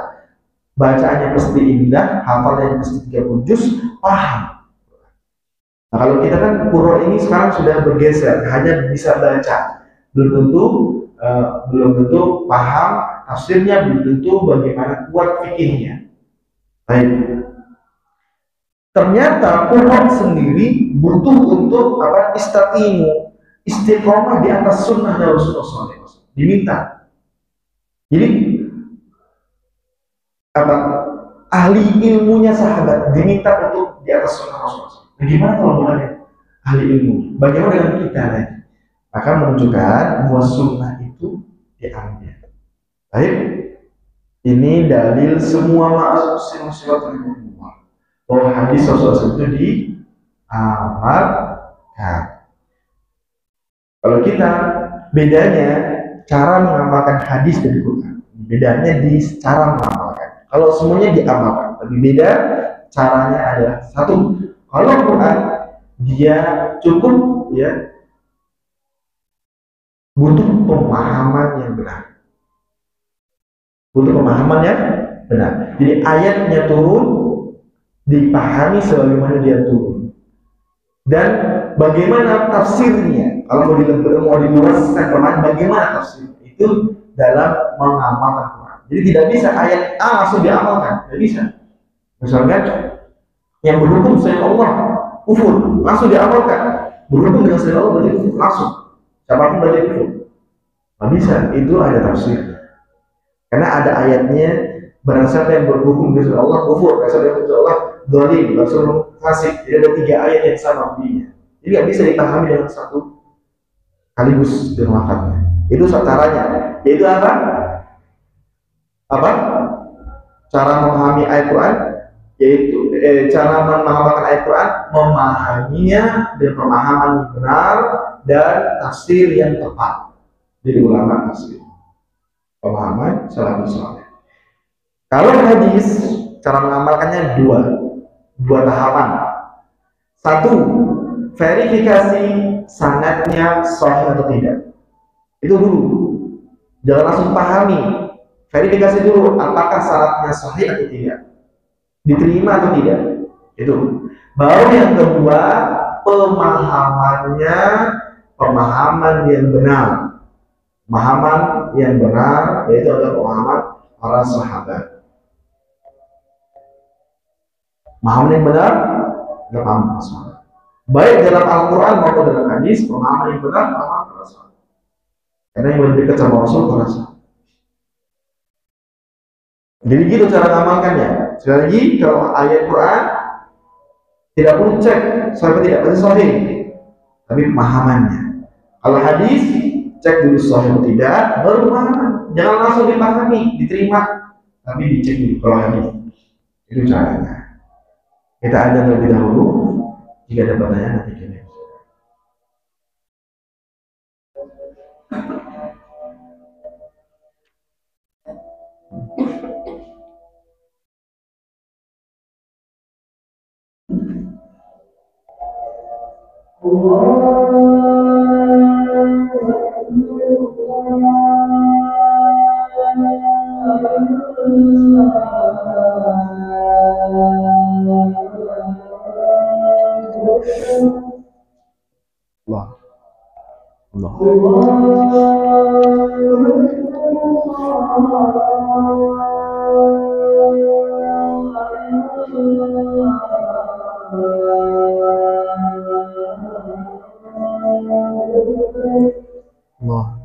bacaannya pasti indah, hafalnya pasti 30 juz, paham. Nah, kalau kita kan qurra ini sekarang sudah bergeser, hanya bisa baca, belum tentu paham tafsirnya, belum tentu bagaimana kuat fikihnya. Baik. Ternyata Quran sendiri butuh untuk apa? Istiqomah di atas sunnahnya Rasulullah SAW. Diminta. Jadi apa? Ahli ilmunya sahabat diminta untuk di atas sunnah Rasulullah SAW. Bagaimana kalau bukan ahli ilmu? Bagaimana dengan kita lagi? Akan menunjukkan bahwa sunnah itu diambil. Baik. Ini dalil semua muslimin bahwa hadis Rasulullah itu diamalkan. Kalau kita bedanya cara mengamalkan hadis dari Quran, bedanya di cara mengamalkan. Kalau semuanya diamalkan, tapi beda caranya adalah satu. Kalau Quran dia cukup ya butuh pemahaman yang benar, butuh pemahaman yang benar. Jadi ayatnya turun dipahami sebagaimana dia turun dan bagaimana tafsirnya. Kalau mau diluaskan kemana, bagaimana tafsir itu dalam mengamalkan Quran. Jadi tidak bisa ayat A langsung diamalkan, tidak bisa. Misalkan yang berhukum selain Allah kufur, langsung diamalkan. Berhukum dengan selain Allah berarti kufur langsung. Siapapun berarti kufur. Tidak bisa, itu ada tafsir. Karena ada ayatnya, barang siapa yang berhukum dengan Allah kufur, barang siapa yang berhukum Allah dolim, barang siapa fasik. Jadi ada 3 ayat yang sama bunyinya. Jadi tidak bisa dipahami dengan satu sekaligus dengan lafadznya. Itu caranya. Yaitu apa? Apa? Cara memahami ayat Quran, yaitu cara memahami ayat Quran, memahaminya dengan pemahaman yang benar dan tafsir yang tepat dari ulama tafsir. Pemahaman salafus saleh. Kalau hadis, cara mengamalkannya dua tahapan. Satu, verifikasi sanadnya sahih atau tidak. Itu dulu. Jangan langsung pahami. Verifikasi dulu apakah syaratnya sahih atau tidak. Diterima atau tidak. Itu. Baru yang kedua, pemahaman yang benar. Pemahaman yang benar yaitu adalah pemahaman para sahabat. Pemahaman yang benar adalah pemahaman para sahabat. Baik dalam Al-Quran maupun dalam hadis, pemahaman yang benar pemahaman para sahabat. Karena yang lebih dekat sama Rasul para sahabat. Jadi gitu cara mengamalkannya. Sekali lagi, kalau ayat Quran tidak perlu cek sampai tidak pasti sahih, tapi pemahamannya. Kalau hadis cek dulu sahih atau tidak, baru pemahaman. Jangan langsung dipahami, diterima, tapi dicek dulu kalau hadis. Itu caranya. Kita ada terlebih dahulu. Jika ada pertanyaan nanti kita. Allah. Allah.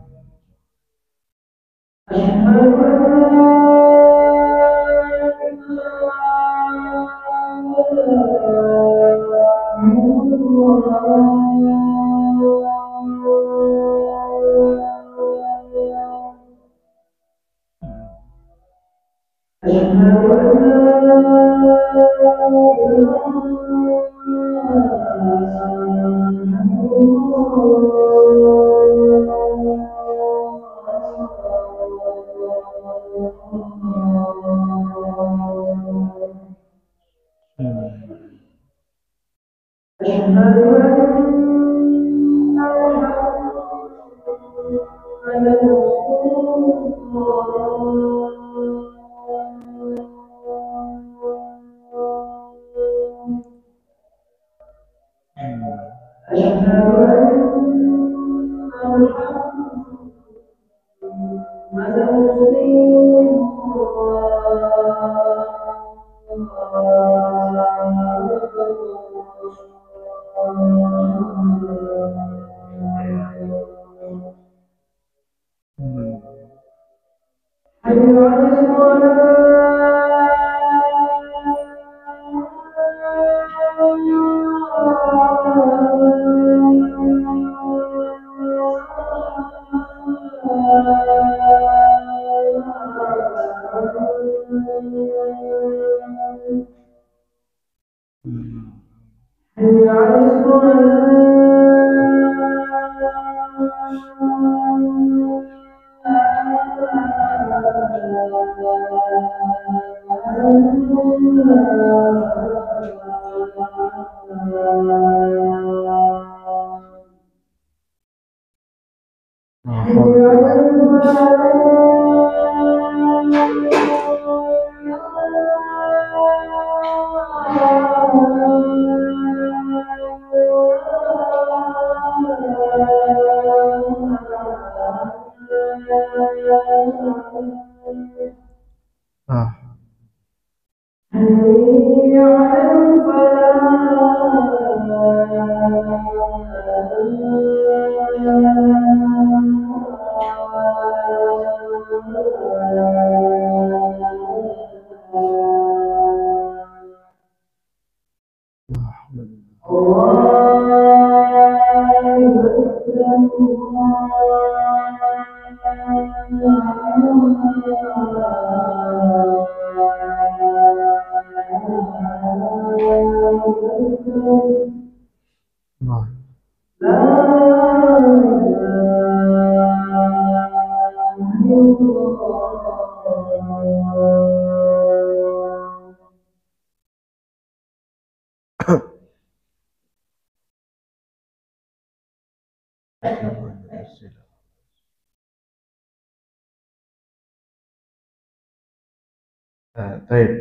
Baik,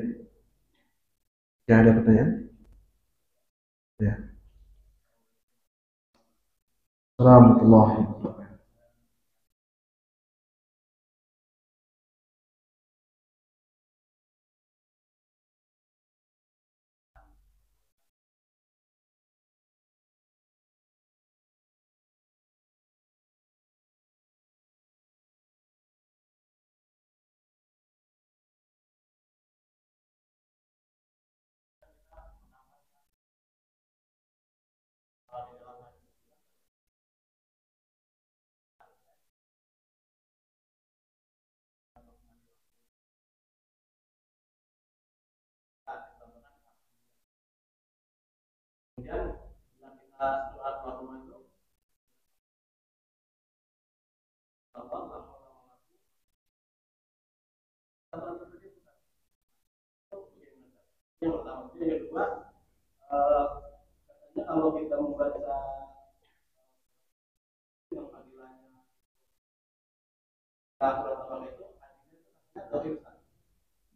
ya ada pertanyaan? Ya. Assalamualaikum warahmatullahi wabarakatuh.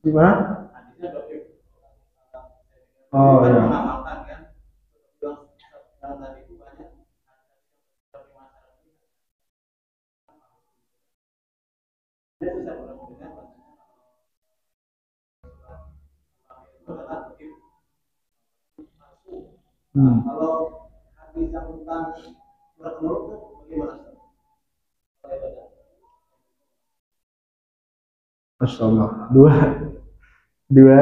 Gimana? Oh ya. Kalau hadis yang tentang menurut itu bagaimana? Masya Allah. Dua,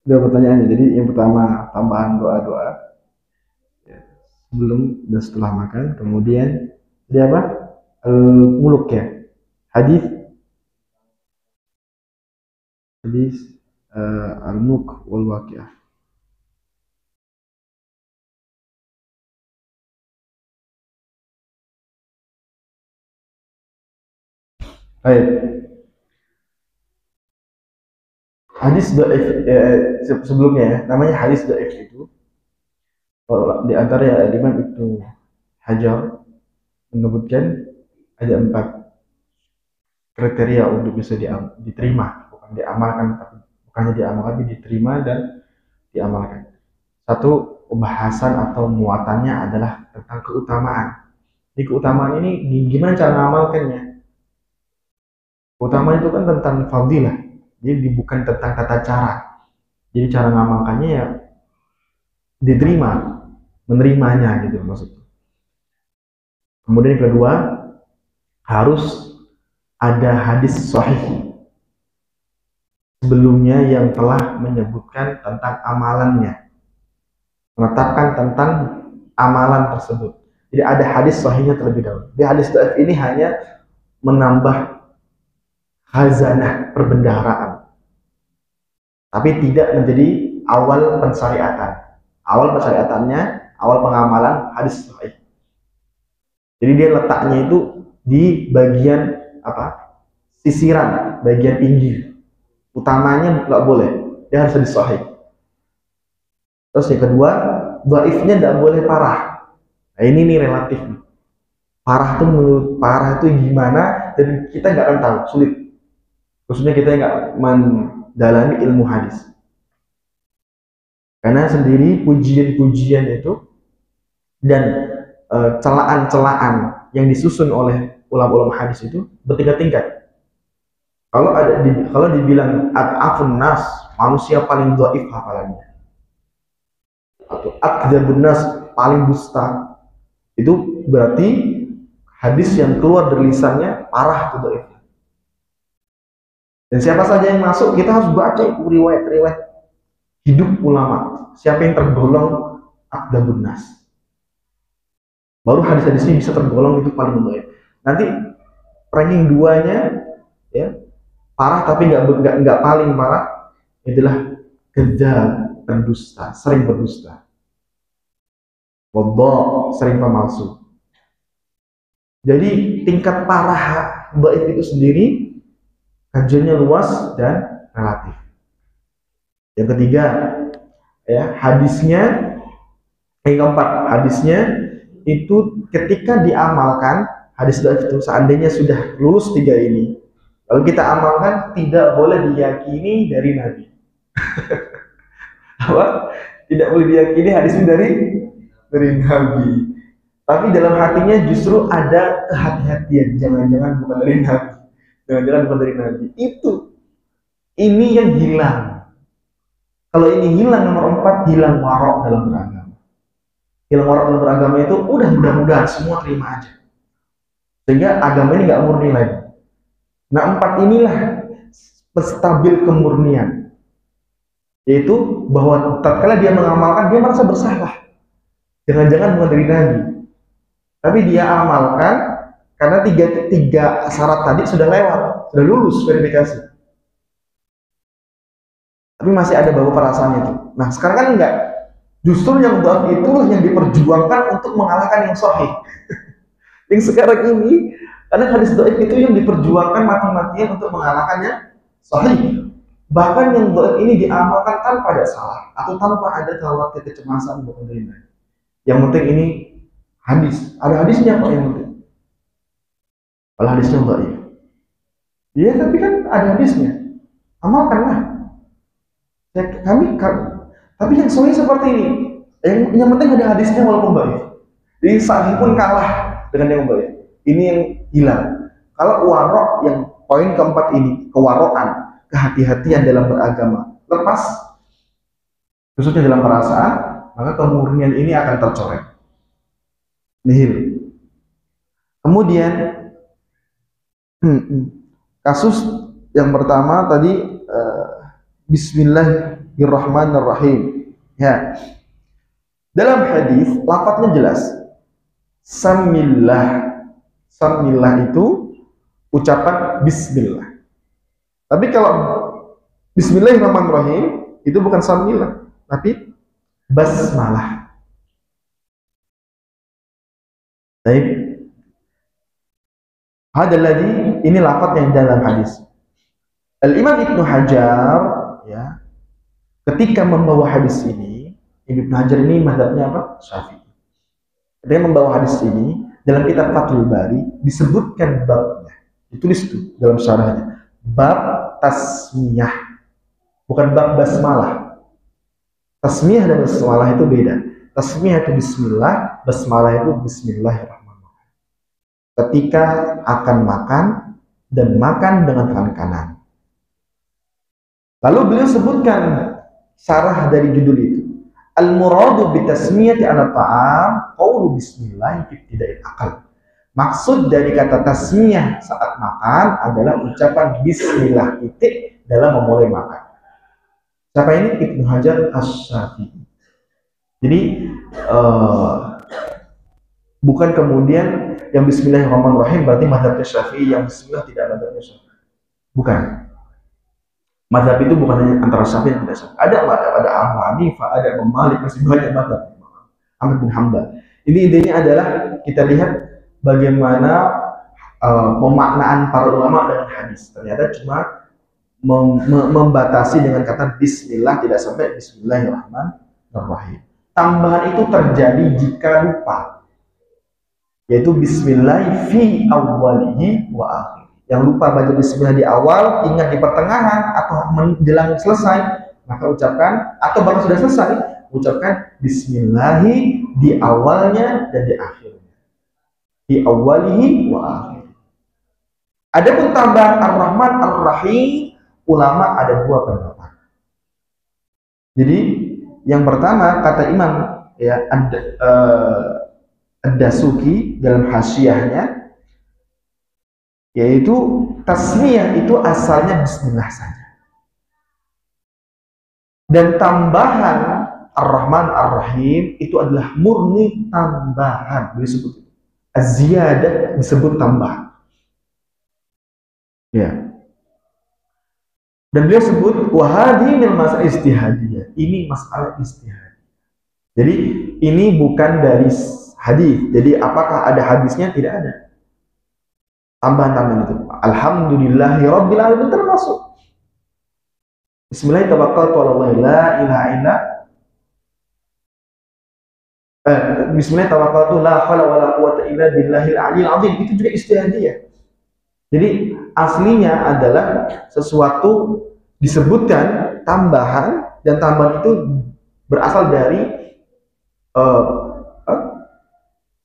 dua pertanyaannya. Jadi yang pertama tambahan doa-doa sebelum dan setelah makan. Kemudian jadi apa? Muluk ya. Hadis, hadis al-mulk wal waqiah. Baik. Hadis dhaif sebelumnya ya, namanya hadis dhaif itu di antara ya, Imam Ibnu Hajar menyebutkan ada 4 kriteria untuk bisa diterima, bukan diamalkan, tapi bukannya diamalkan, tapi diterima dan diamalkan. Satu, pembahasan atau muatannya adalah tentang keutamaan. Di keutamaan ini gimana cara mengamalkannya? Keutamaan itu kan tentang fadilah, jadi bukan tentang tata cara. Jadi cara mengamalkannya ya diterima, menerimanya gitu maksudnya. Kemudian yang kedua, harus ada hadis sahih sebelumnya yang telah menyebutkan tentang amalannya, menetapkan tentang amalan tersebut. Jadi ada hadis sahihnya terlebih dahulu. Di hadis dhaif ini hanya menambah khazanah perbendaharaan, tapi tidak menjadi awal pensyariatan. Awal pensyariatannya, awal pengamalan hadis sahih. Jadi dia letaknya itu di bagian apa? Sisiran, bagian pinggir. Utamanya nggak boleh, dia harus hadis sahih. Terus yang kedua, dhaifnya nggak boleh parah. Nah ini nih relatif. Parah tuh menurut parah itu gimana? Dan kita nggak akan tahu, sulit. Khususnya kita nggak mendalami ilmu hadis. Karena sendiri pujian-pujian itu dan celaan-celaan yang disusun oleh ulama-ulama hadis itu bertingkat-tingkat. Kalau dibilang at'afun nas, manusia paling dhaif hafalannya, atau akdzabun nas, paling dusta, itu berarti hadis yang keluar dari lisannya parah itu dhaif. Dan siapa saja yang masuk, kita harus baca itu riwayat-riwayat hidup ulama. Siapa yang tergolong akdzabun nas, baru hadis-hadis ini bisa tergolong itu paling dhaif. Nanti ranking 2-nya ya parah tapi nggak paling parah adalah kedzab, pendusta, sering berdusta, wadha, sering pemalsu. Jadi tingkat parah dhaif itu sendiri kajiannya luas dan relatif. Yang ketiga ya hadisnya, yang keempat hadisnya itu ketika diamalkan, hadis dhaif itu seandainya sudah lulus 3 ini, lalu kita amalkan, tidak boleh diyakini dari Nabi. Apa? Tidak boleh diyakini hadis ini dari Nabi. Tapi dalam hatinya justru ada kehati-hatian, jangan-jangan bukan dari Nabi. Jangan-jangan bukan dari Nabi. Ini yang hilang. Kalau ini hilang, nomor 4, hilang warok dalam beragama. Hilang warok dalam beragama itu udah mudah-mudahan semua terima aja. Sehingga agama ini nggak murni lagi. Nah 4 inilah stabil kemurnian, yaitu bahwa tatkala dia mengamalkan dia merasa bersalah, jangan-jangan bukan dari Nabi, tapi dia amalkan karena tiga syarat tadi sudah lewat, sudah lulus verifikasi, tapi masih ada bau perasaan itu. Nah sekarang kan enggak, justru yang dhaif itulah yang diperjuangkan untuk mengalahkan yang sahih. Yang sekarang ini karena hadis dhaif itu yang diperjuangkan mati-matian untuk mengalahkannya sahih. Bahkan yang dhaif ini diamalkan tanpa ada salah atau tanpa ada khawatir kecemasan bukan dari Nabi. Yang penting ini hadis, ada hadisnya kok yang penting. Kalau hadisnya dhaif, iya tapi kan ada hadisnya, amalkanlah. Ya, tapi yang sahih seperti ini, yang penting ada hadisnya walaupun dhaif. Jadi sahih pun kalah dengan yang dhaif. Ini yang hilang. Kalau warok yang poin keempat ini, kewarakan, kehati-hatian dalam beragama, lepas khususnya dalam perasaan, maka kemurnian ini akan tercoreng, nihil. Kemudian kasus yang pertama tadi Bismillahirrahmanirrahim. Ya, dalam hadis lafadznya jelas. Samillah. Samillah itu ucapan Bismillah. Tapi kalau Bismillahirrahmanirrahim itu bukan samillah, tapi basmalah. Baik. Hadalladzi, ini lafaz yang dalam hadis. Al-Imam Ibnu Hajar ya, ketika membawa hadis ini, Ibnu Hajar ini mazhabnya apa? Syafi'i. Ketika membawa hadis ini dalam kitab Fathul Bari disebutkan babnya. Ditulis itu dalam syarahnya. Bab tasmiyah. Bukan bab basmalah. Tasmiyah dan basmalah itu beda. Tasmiyah itu bismillah, basmalah itu bismillahirrahmanirrahim. Ketika akan makan dan makan dengan tangan kanan. Lalu beliau sebutkan syarah dari judul itu. Al-muradu bitasmiyati ala ta'am qawlu bismillah fi ibtida'il akal. Maksud dari kata tasmiyah saat makan adalah ucapan bismillah titik dalam memulai makan. Siapa ini? Ibnu Hajar Asy-Syafi'i. Jadi bukan kemudian yang bismillahirrahmanirrahim berarti mazhabnya Syafi'i, yang bismillah tidak mazhabnya Syafi'i. Bukan. Mazhab itu bukan hanya antara Syafi'i dan tidak Syafi'i. Ada Abu Hanifah, ada Imam Malik, masih banyak mazhab. Ahmad bin Hanbal. Ini intinya adalah kita lihat bagaimana pemaknaan para ulama dengan hadis. Ternyata cuma membatasi dengan kata bismillah, tidak sampai bismillahirrahmanirrahim. Tambahan itu terjadi jika lupa, yaitu bismillah fi awwalihi wa akhir. Yang lupa baca bismillah di awal, ingat di pertengahan atau menjelang selesai, maka ucapkan, atau bahkan sudah selesai, ucapkan bismillahi di awalnya dan di akhirnya. Di awalihi wa akhir. Adapun tambahan ar-Rahman ar-Rahim, ulama ada dua pendapat. Jadi yang pertama kata Imam ya Ad-Dasuki dalam hasyiahnya, yaitu tasmiyah itu asalnya bismillah saja. Dan tambahan ar-Rahman ar-Rahim itu adalah murni tambahan. Disebut az-ziyadah, disebut tambahan. Ya. Dan beliau sebut wahadi min masalah istihadiyah. Ini masalah istihad. Jadi ini bukan dari hadis. Jadi apakah ada hadisnya? Tidak ada. Tambahan-tambahan itu. Alhamdulillahi rabbil alamin termasuk. Bismillahirrahmanirrahim. La ilaha illa. Bismillahirrahmanirrahim. La haula wala quwwata illa billahil aliyyil azim. Itu juga istihadiyah. Jadi aslinya adalah sesuatu disebutkan tambahan, dan tambahan itu berasal dari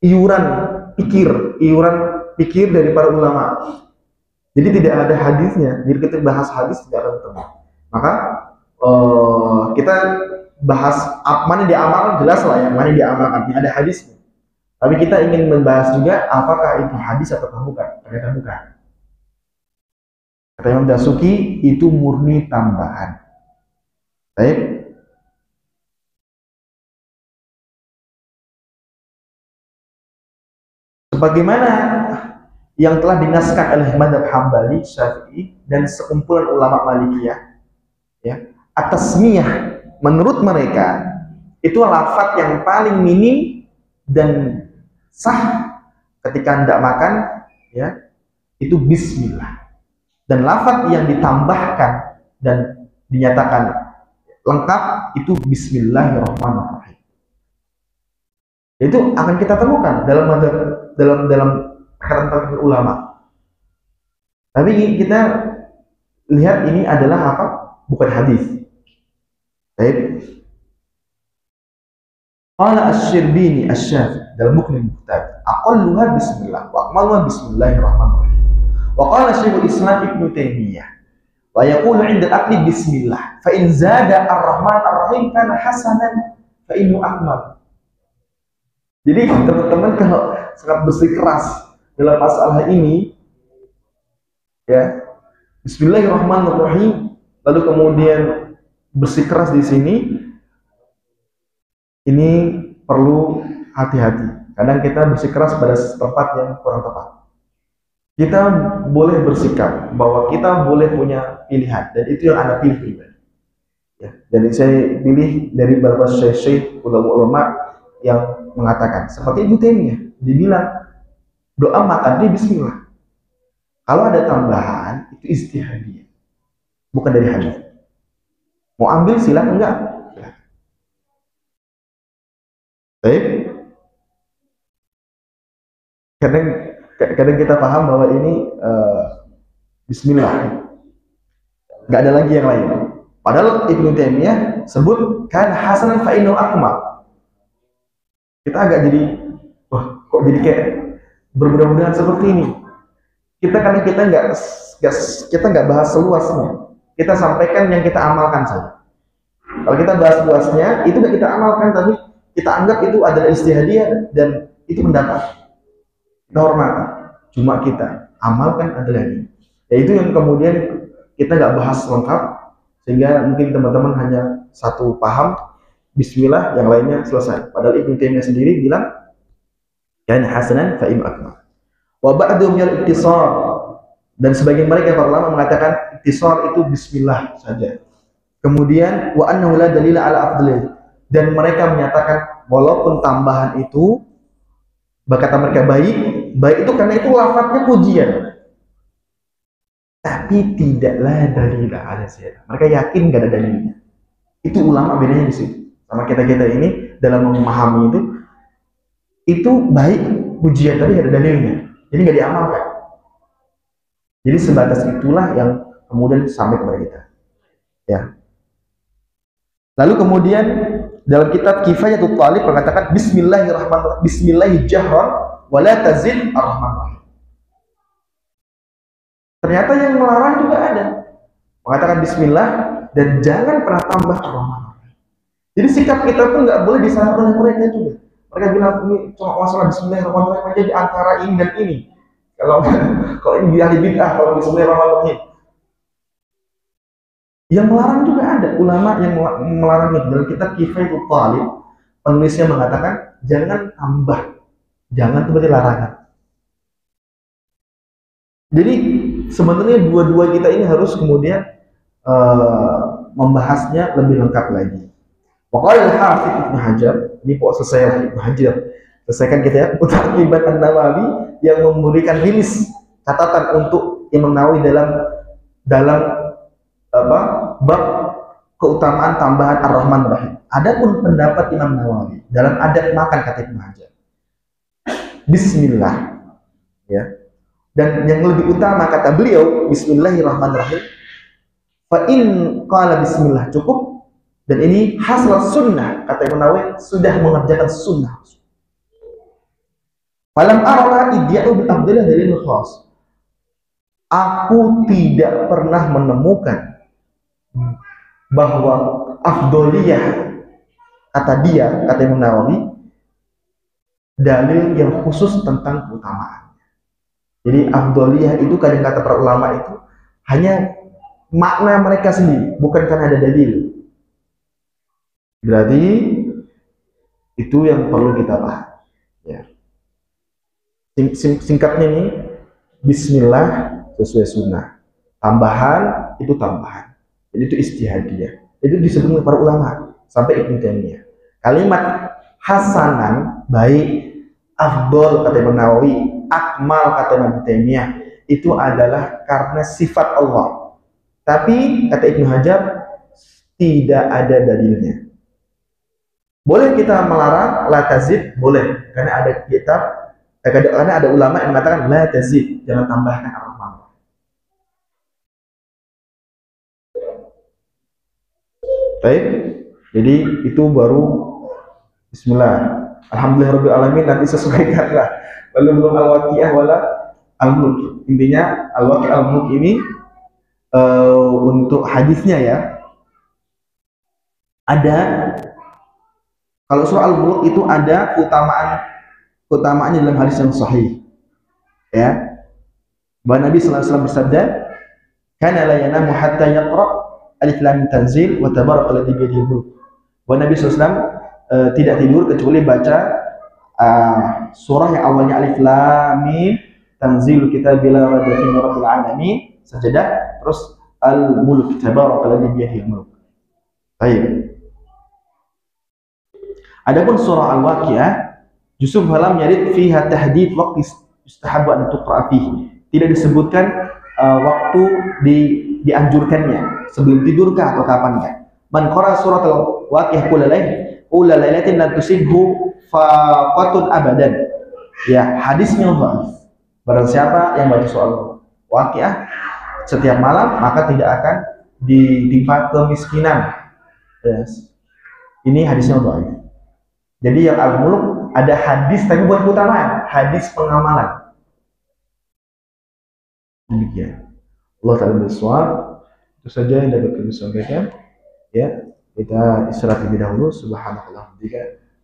iuran pikir dari para ulama. Jadi tidak ada hadisnya. Jadi kita bahas hadis tidak akan ketemu. Maka kita bahas mana diamalkan, jelas lah yang mana diamalkan, tidak ada hadisnya. Tapi kita ingin membahas juga apakah itu hadis atau bukan. Ternyata bukan. Kata Imam Dasuki itu murni tambahan. Baik. Sebagaimana yang telah dinaskan oleh mazhab Hambali, Syafi'i dan sekumpulan ulama Malikiyah, ya, at-tasmiyah menurut mereka itu lafaz yang paling minim dan sah ketika hendak makan, ya, itu bismillah. Dan lafaz yang ditambahkan dan dinyatakan lengkap itu bismillahirrahmanirrahim. Itu akan kita temukan dalam perkataan ulama. Tapi kita lihat ini adalah apa? Bukan hadis. Baik. Qala Asy-Syirbini Asy-Syafi'i dalam Muqnil Muhtaj, aqalluha bismillah wa akmaluha bismillahirrahmanirrahim. Wa qala Syekhul Islam Ibnu Taimiyah, wa yaqulu 'inda al-aqli bismillah, fa in zada ar-Rahman ar-Rahim kana hasanan fa innahu akmal. Jadi teman-teman kalau sangat bersikeras dalam masalah ini, ya, Bismillahirrahmanirrahim, lalu kemudian bersikeras di sini, ini perlu hati-hati. Kadang kita bersikeras pada tempat yang kurang tepat. Kita boleh bersikap bahwa kita boleh punya pilihan, dan itu yang Anda pilih pribadi. Ya, jadi saya pilih dari beberapa syekh ulama yang mengatakan seperti Ibnu Taimiyah, dibilang doa makan dia Bismillah. Kalau ada tambahan itu istihadiyah, bukan dari hadis. Mau ambil silakan, enggak? Baik. Kadang kita paham bahwa ini Bismillah, nggak ada lagi yang lain. Padahal Ibnu Taimiyah sebut kan hasanan fa innahu akmal. Kita agak jadi, wah kok jadi kayak bermudah-mudahan seperti ini. Karena kita nggak bahas seluasnya. Kita sampaikan yang kita amalkan saja. Kalau kita bahas luasnya, itu nggak kita amalkan, tapi kita anggap itu adalah istihadiyah dan itu pendapat. Kita hormati. Cuma kita amalkan adalah ini. Yaitu yang kemudian kita nggak bahas lengkap, sehingga mungkin teman-teman hanya satu paham Bismillah, yang lainnya selesai. Padahal Ibnu Taimiyah sendiri bilang kan hasanan fa innahu akmal. Wa ba'dhum al-iktisar, dan sebagian mereka para ulama mengatakan iktisar itu Bismillah saja. Kemudian wa annahu la dalila ala afdhalih, dan mereka menyatakan walaupun tambahan itu kata mereka baik itu karena itu lafadznya pujian, tapi tidaklah dalil ala ziyada. Mereka yakin gak ada dalilnya. Itu ulama bedanya di situ. Sama kita ini dalam memahami itu baik pujian tapi gak ada dalilnya, jadi gak diamalkan. Jadi sebatas itulah yang kemudian sampai kepada kita. Ya. Lalu kemudian dalam kitab Kifayatul Talib mengatakan Bismillahirrahmanirrahim, Bismillahi jahran wa la tazid ar-rahman. Ternyata yang melarang juga ada, mengatakan Bismillah dan jangan pernah tambah ar-rahman. Jadi sikap kita pun nggak boleh disalahkan oleh mereka juga. Mereka bilang ini cuma masalah Bismillahirrahmanirrahim aja di antara ini dan ini. Kalau ini ahli bid'ah, kalau Bismillahirrahmanirrahim. Yang melarang juga ada ulama yang melarang itu. Dalam kitab Kifayatul Talib, penulisnya mengatakan jangan tambah, jangan itu berarti larangan. Jadi sebenarnya dua-dua kita ini harus kemudian membahasnya lebih lengkap lagi. Waqala al-Hafidz Ibnu Hajar, ini kok selesai Ibnu Hajar. Selesaikan kita ya, untuk Imam An-Nawawi yang memberikan rilis catatan untuk Imam Nawawi dalam bab keutamaan tambahan Ar-Rahman Rahim. Adapun pendapat Imam Nawawi dalam adab makan, kata Ibnu Hajar, Bismillah, ya. Dan yang lebih utama kata beliau Bismillahirrahmanirrahim. Fa in qala Bismillah cukup. Dan ini hasil sunnah, kata Imam Nawawi, sudah mengerjakan sunnah. Falam ara idya'u bil afdalah dalil khas. Aku tidak pernah menemukan bahwa afdoliyah, kata Imam Nawawi, dalil yang khusus tentang keutamaan. Jadi afdoliyah itu kadang kata para ulama itu hanya makna mereka sendiri, bukan karena ada dalil. Berarti itu yang perlu kita paham. Ya. Singkatnya ini Bismillah sesuai sunnah. Tambahan itu tambahan. Jadi itu istihadiyah. Itu disebut oleh para ulama sampai Ibnu Taimiyah. Kalimat hasanan baik, afdol kata Imam Nawawi, akmal kata Ibnu Taimiyah, itu adalah karena sifat Allah. Tapi kata Ibnu Hajar tidak ada dalilnya. Boleh kita melarang la tazid, boleh, karena ada kitab, karena ada ulama yang mengatakan la tazid, jangan tambahkan ar-rahman. Baik, jadi itu baru Bismillah. Alhamdulillahirabbil alamin, nanti sesuaikanlah. Belum al-waqiah wala al-mulk. Intinya al-waqiah al-mulk ini untuk hadisnya ya. Ada Kalau surah Al-Mulk itu ada keutamaannya dalam hadis yang sahih. Ya. Bahwa Nabi sallallahu alaihi wasallam bersabda, "Kana la yanamu hatta yaqra alif lam mim tanzil wa tabarakal ladzi bi yadihi mulk." Bahwa Nabi sallallahu alaihi wasallam tidak tidur kecuali baca surah yang awalnya alif lam mim tanzilul kitabi la raiba fihi min rabbil alamin, sajadah, terus al-mulk tabarakal ladzi bi yadihi mulk. Baik. Adapun surah Al-Waqiah justru falam yarid fiha tahdid waqti yustahabu an tuqra fihi. Tidak disebutkan waktu dianjurkannya, sebelum tidurkah atau kapankah. Man qara surat Al-Waqiah kulla lailatin la tusibhu faqatun abadan. Ya, hadisnya dhaif. Barang siapa yang baca surah Al-Waqiah setiap malam maka tidak akan ditimpa kemiskinan. Yes. Ini hadisnya dhaif. Jadi yang Al-Mulk ada hadis tapi buat keutamaan, hadis pengamalan. Demikian. Allah Ta'ala bersuara. Itu saja yang dapat kami sampaikan. Ya, kita istirahat lebih dahulu. Subhanallah.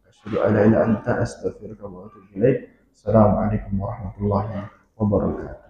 Asyhadu an la ilaha illa anta astaghfiruka wa atubu ilaik. Assalamualaikum warahmatullahi wabarakatuh.